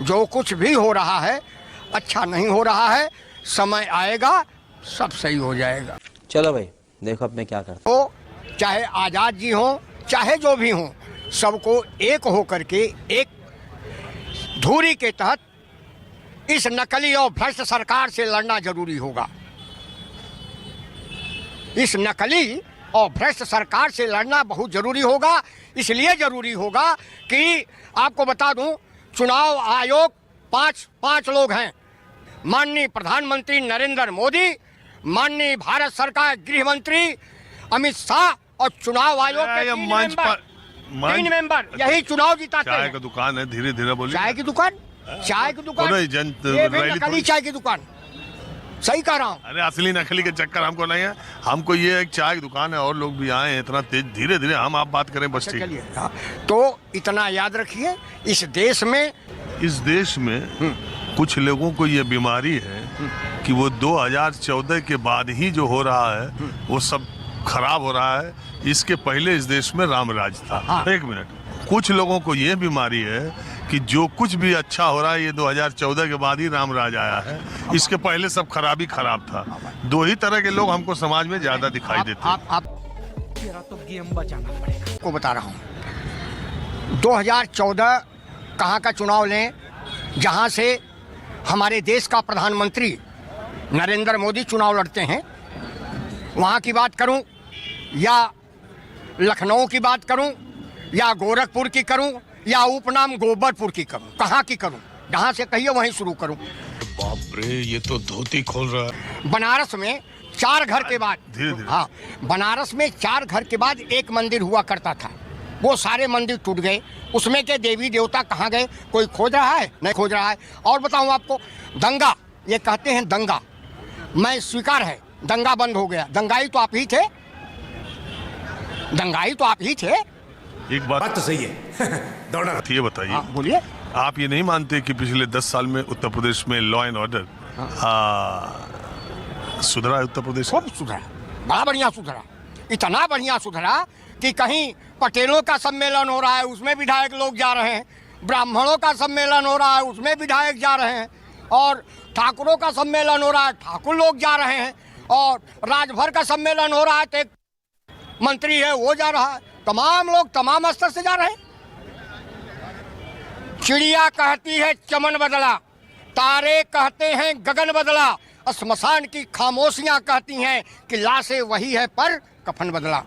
जो कुछ भी हो रहा है अच्छा नहीं हो रहा है, समय आएगा सब सही हो जाएगा। चलो भाई देखो अब मैं क्या करता तो चाहे आज़ाद जी हों चाहे जो भी हों, सबको एक हो करके एक धुरी के तहत इस नकली और भ्रष्ट सरकार से लड़ना जरूरी होगा। इस नकली और भ्रष्ट सरकार से लड़ना बहुत जरूरी होगा। इसलिए जरूरी होगा कि आपको बता दूं, चुनाव आयोग पांच लोग हैं। माननीय प्रधानमंत्री नरेंद्र मोदी, माननीय भारत सरकार गृह मंत्री अमित शाह और चुनाव आयोग के तीन मेंबर यही चुनाव जिताते हैं। चाय की दुकान है, धीरे धीरे बोलिए। चाय की दुकान ये भी नकली चाय की दुकान, सही कह रहा हूँ। अरे असली नकली के चक्कर हमको नहीं है, हमको ये एक चाय की दुकान है और लोग भी आए हैं इतना तेज, धीरे धीरे हम आप बात करें बस। चलिए तो इतना याद रखिए, इस देश में कुछ लोगों को ये बीमारी है कि वो 2014 के बाद ही जो हो रहा है वो सब खराब हो रहा है। इसके पहले इस देश में रामराज था। हाँ। एक मिनट, कुछ लोगों को ये बीमारी है कि जो कुछ भी अच्छा हो रहा है ये 2014 के बाद ही रामराज आया है, इसके पहले सब खराब था। दो ही तरह के लोग हमको समाज में ज्यादा दिखाई देते हैं। आप तो गेम बचाना पड़ेगा। को बता रहा हूँ 2014 कहाँ का चुनाव लें, जहाँ से हमारे देश का प्रधानमंत्री नरेंद्र मोदी चुनाव लड़ते हैं, वहाँ की बात करूँ या लखनऊ की बात करूँ या गोरखपुर की करूँ या उपनाम गोबरपुर की करूँ, कहाँ की करूँ, जहाँ से कहिए वहीं शुरू करूँ। बाप रे, ये तो धोती खोल रहा है। बनारस में 4 घर के बाद, हाँ, बनारस में 4 घर के बाद एक मंदिर हुआ करता था, वो सारे मंदिर टूट गए। उसमें के देवी देवता कहाँ गए, कोई खोज रहा है? नहीं खोज रहा है। और बताऊँ आपको, दंगा, ये कहते हैं दंगा, मैं स्वीकार है, दंगा बंद हो गया। दंगाई तो आप ही थे, दंगाई तो आप ही थे। एक बात तो सही है। दौड़ा ये बताइए, बोलिए, आप ये नहीं मानते कि पिछले 10 साल में उत्तर प्रदेश में लॉ एंड ऑर्डर सुधरा है? उत्तर प्रदेश खूब सुधरा, बड़ा बढ़िया सुधरा, इतना बढ़िया सुधरा कि कहीं पटेलों का सम्मेलन हो रहा है उसमें विधायक लोग जा रहे हैं, ब्राह्मणों का सम्मेलन हो रहा है उसमें विधायक जा रहे हैं, और ठाकुरों का सम्मेलन हो रहा है ठाकुर लोग जा रहे हैं, और राजभर का सम्मेलन हो रहा है तो एक मंत्री है वो जा रहा है। तमाम लोग तमाम स्तर से जा रहे हैं। चिड़िया कहती है चमन बदला, तारे कहते हैं गगन बदला, श्मशान की खामोशियां कहती हैं कि लाशें वही है पर कफन बदला।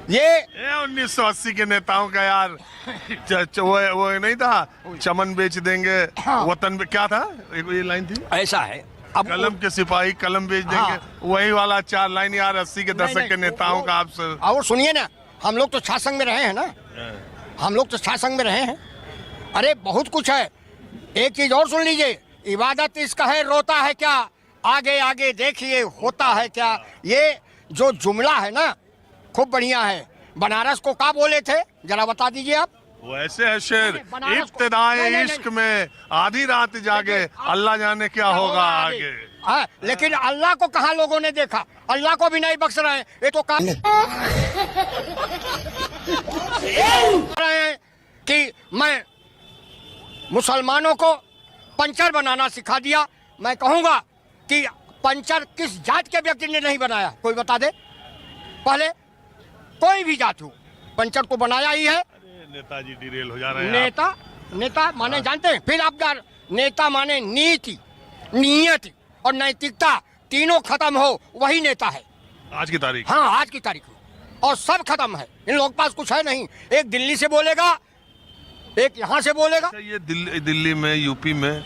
ये 1980 के नेताओं का यार वो नहीं था, चमन बेच देंगे वतन पे, क्या था ये लाइन थी, ऐसा है। अब कलम के सिपाही कलम बेच देंगे, वही वाला 4 लाइन यार 80 के दशक के नेताओं का। आप और सुनिए ना, हम लोग तो शासन में रहे हैं ना, हम लोग तो शासन में रहे हैं। अरे बहुत कुछ है। एक चीज और सुन लीजिए, इबादत इसका है रोता है क्या, आगे आगे देखिए होता है क्या। ये जो जुमला है ना खूब बढ़िया है। बनारस को क्या बोले थे जरा बता दीजिए आप। वैसे है शेर, इब्तिदाए इश्क में आधी रात जागे, अल्लाह जाने क्या होगा आगे। हाँ, लेकिन अल्लाह को कहाँ लोगों ने देखा, अल्लाह को भी नहीं बख्श रहे हैं। ये तो काम रहे हैं कि मैं मुसलमानों को पंचर बनाना सिखा दिया। मैं कहूंगा कि पंचर किस जात के व्यक्ति ने नहीं बनाया, कोई बता दे। पहले कोई भी जात हो, पंचर तो बनाया ही है। नेताजी डिरेल हो जा रहे हैं। नेता माने जानते हैं, फिर आप नेता माने नीति, नियति और नैतिकता तीनों खत्म हो वही नेता है आज की तारीख। हाँ, आज की तारीख में, और सब खत्म है। इन लोगों के पास कुछ है नहीं। एक दिल्ली से बोलेगा, एक यहाँ से बोलेगा। ये दिल्ली में, यूपी में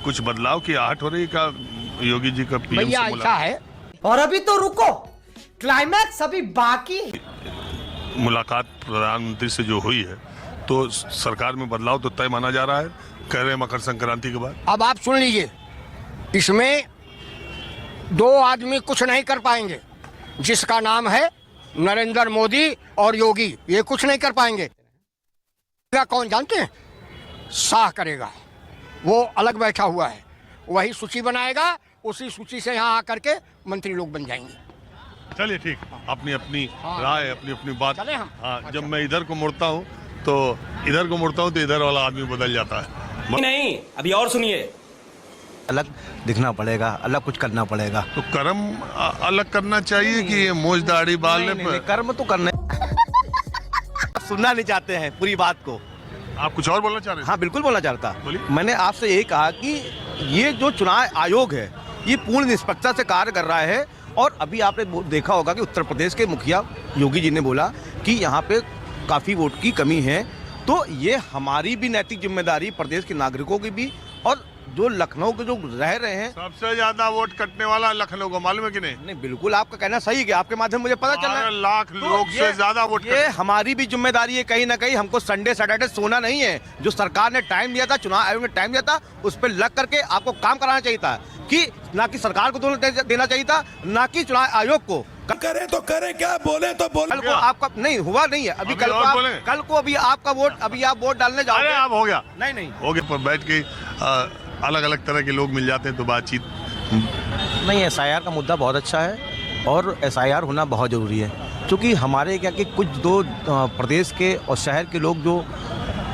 कुछ बदलाव की आहट हो रही का योगी जी का पीएम भैया ऐसा है। और अभी तो रुको, क्लाइमैक्स अभी बाकी। मुलाकात प्रधानमंत्री से जो हुई है तो सरकार में बदलाव तो तय माना जा रहा है, कह रहे हैं मकर संक्रांति के बाद। अब आप सुन लीजिए, इसमें 2 आदमी कुछ नहीं कर पाएंगे, जिसका नाम है नरेंद्र मोदी और योगी। ये कुछ नहीं कर पाएंगे। कौन जानते हैं? शाह करेगा, वो अलग बैठा हुआ है, वही सूची बनाएगा, उसी सूची से यहाँ आकर के मंत्री लोग बन जाएंगे। चलिए ठीक, अपनी अपनी राय, अपनी अपनी बात। चले हम। हाँ, जब मैं इधर को मुड़ता हूँ तो इधर वाला आदमी बदल जाता है। नहीं, अभी और सुनिए। अलग दिखना पड़ेगा, अलग कुछ करना पड़ेगा। तो कर्म अलग करना चाहिए कि ये मोज दाढ़ी बाल पर कर्म तो करने सुनना नहीं चाहते हैं पूरी बात को। आप कुछ और बोलना चाह रहे हैं? हाँ बिल्कुल बोलना चाहता। बोलिए। मैंने आपसे यही कहा कि ये जो चुनाव आयोग है ये पूर्ण निष्पक्षता से कार्य कर रहा है। और अभी आपने देखा होगा कि उत्तर प्रदेश के मुखिया योगी जी ने बोला कि यहाँ पे काफ़ी वोट की कमी है। तो ये हमारी भी नैतिक जिम्मेदारी, प्रदेश के नागरिकों की भी, और जो लखनऊ के जो रह रहे हैं। सबसे ज्यादा वोट कटने वाला लखनऊ को, मालूम है कि नहीं? नहीं बिल्कुल आपका कहना सही है, आपके माध्यम मुझे पता चल रहा है। 12 लाख लोग से ज्यादा वोट ये हमारी भी जिम्मेदारी है कहीं ना कहीं। हमको संडे सैटरडे सोना नहीं है। जो सरकार ने टाइम दिया था, चुनाव आयोग ने टाइम दिया था, उस पर लग करके आपको काम कराना चाहिए था कि ना कि सरकार को देना चाहिए था, ना कि चुनाव आयोग को। करें तो करें क्या, बोले तो बोले। कल को आपका नहीं हुआ नहीं है अभी कल को अभी आपका वोट, अभी आप वोट डालने जाओगे। अरे आप हो गया नहीं हो गया पर बैठ के अलग अलग तरह के लोग मिल जाते हैं तो बातचीत नहीं। एसआईआर का मुद्दा बहुत अच्छा है और एसआईआर होना बहुत ज़रूरी है, क्योंकि हमारे क्या कि कुछ दो प्रदेश के और शहर के लोग जो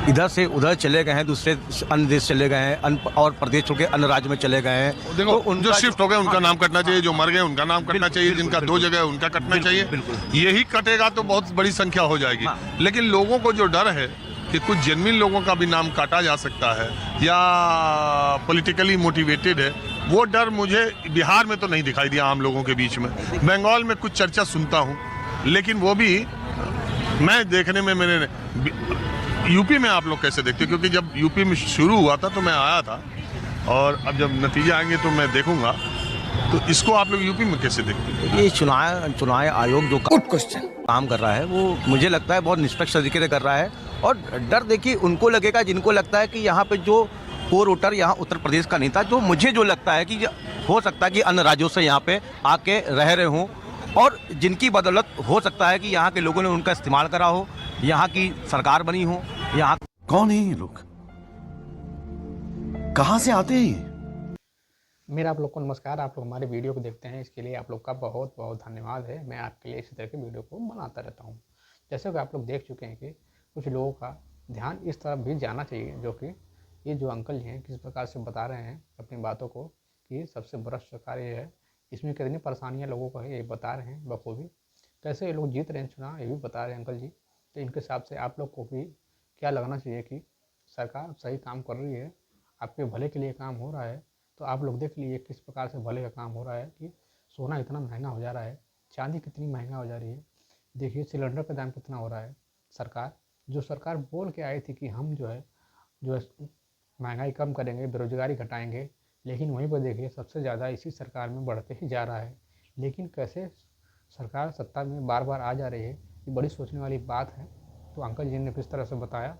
इधर से उधर चले गए हैं, दूसरे अन्य देश चले गए हैं, और प्रदेश छोड़ के अन्य राज्य में चले गए हैं। देखो तो जो शिफ्ट हो गए उनका नाम कटना चाहिए, जो मर गए उनका नाम कटना चाहिए, जिनका 2 जगह है उनका कटना चाहिए। यही कटेगा तो बहुत बड़ी संख्या हो जाएगी। लेकिन लोगों को जो डर है कि कुछ जेन्युइन लोगों का भी नाम काटा जा सकता है या पॉलिटिकली मोटिवेटेड है, वो डर मुझे बिहार में तो नहीं दिखाई दिया आम लोगों के बीच में। बंगाल में कुछ चर्चा सुनता हूँ, लेकिन वो भी मैं देखने में मैंने यूपी में आप लोग कैसे देखते हो? क्योंकि जब यूपी में शुरू हुआ था तो मैं आया था, और अब जब नतीजे आएंगे तो मैं देखूंगा। तो इसको आप लोग यूपी में कैसे देखते हैं? ये चुनाव आयोग जो काम कर रहा है वो मुझे लगता है बहुत निष्पक्ष तरीके से कर रहा है। और डर देखिए उनको लगेगा जिनको लगता है कि यहाँ पे जो कोर वोटर यहाँ उत्तर प्रदेश का नहीं था, जो मुझे जो लगता है कि हो सकता है कि अन्य राज्यों से यहाँ पे आके रह रहे हों, और जिनकी बदौलत हो सकता है कि यहाँ के लोगों ने उनका इस्तेमाल करा हो, यहाँ की सरकार बनी हो। यहाँ कौन है ये लोग, कहां से आते हैं? मेरा आप लोग को नमस्कार। आप लोग हमारे वीडियो को देखते हैं, इसके लिए आप लोग का बहुत बहुत धन्यवाद है। मैं आपके लिए इसी तरह के वीडियो को बनाता रहता हूँ। जैसे कि आप लोग देख चुके हैं कि कुछ लोगों का ध्यान इस तरफ भी जाना चाहिए, जो कि ये जो अंकल जी हैं किस प्रकार से बता रहे हैं अपनी बातों को कि सबसे बड़ा सरकार ये है, इसमें कितनी परेशानियाँ लोगों को है ये बता रहे हैं बखूबी। कैसे ये लोग जीत रहे हैं चुनाव ये भी बता रहे हैं अंकल जी। तो इनके हिसाब से आप लोग को भी क्या लगना चाहिए कि सरकार सही काम कर रही है, आपके भले के लिए काम हो रहा है। तो आप लोग देख लीजिए किस प्रकार से भले का काम हो रहा है कि सोना इतना महंगा हो जा रहा है, चांदी कितनी महंगा हो जा रही है। देखिए सिलेंडर का दाम कितना हो रहा है। सरकार बोल के आई थी कि हम जो है महंगाई कम करेंगे, बेरोजगारी घटाएंगे, लेकिन वहीं पर देखिए सबसे ज़्यादा इसी सरकार में बढ़ते ही जा रहा है। लेकिन कैसे सरकार सत्ता में बार बार आ जा रही है, ये बड़ी सोचने वाली बात है। तो अंकल जी ने किस तरह से बताया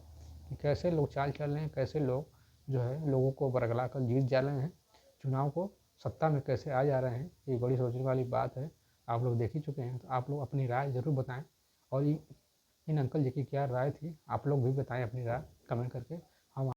कि कैसे लोग चाल चल रहे हैं, कैसे लोग जो है लोगों को बरगला कर जीत जा रहे हैं, चुनाव को सत्ता में कैसे आ जा रहे हैं, ये बड़ी सोचने वाली बात है। आप लोग देख ही चुके हैं, तो आप लोग अपनी राय ज़रूर बताएं। और इन अंकल जी की क्या राय थी आप लोग भी बताएं अपनी राय कमेंट करके।